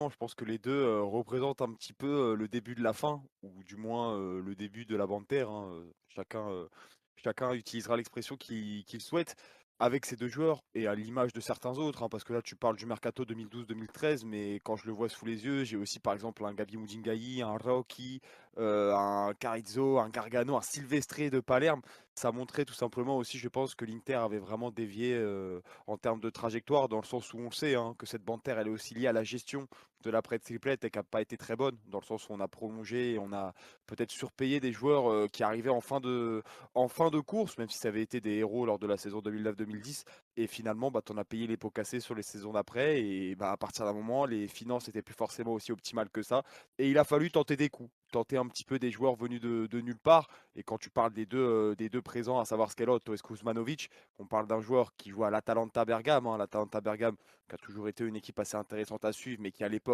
Je pense que les 2 représentent un petit peu, le début de la fin ou du moins, le début de la bande terre, hein, chacun utilisera l'expression qu'il souhaite avec ces 2 joueurs et à l'image de certains autres, hein, parce que là tu parles du mercato 2012-2013 mais quand je le vois sous les yeux, j'ai aussi par exemple un Gabi Mudingai, un Rocky, un Carrizzo, un Gargano, un Silvestre de Palerme. Ça montrait tout simplement aussi, je pense, que l'Inter avait vraiment dévié, en termes de trajectoire dans le sens où on le sait, hein, que cette bande terre elle est aussi liée à la gestion de l'après-triplette et qui n'a pas été très bonne, dans le sens où on a prolongé et on a peut-être surpayé des joueurs qui arrivaient en fin de course, même si ça avait été des héros lors de la saison 2009-2010. Et finalement, bah, tu en as payé les pots cassés sur les saisons d'après. Et bah, à partir d'un moment, les finances n'étaient plus forcément aussi optimales que ça. Et il a fallu tenter des coups, tenter un petit peu des joueurs venus de nulle part. Et quand tu parles des deux présents, à savoir Schelotto et Kuzmanovic, on parle d'un joueur qui joue à l'Atalanta Bergame, hein, l'Atalanta Bergame qui a toujours été une équipe assez intéressante à suivre, mais qui à l'époque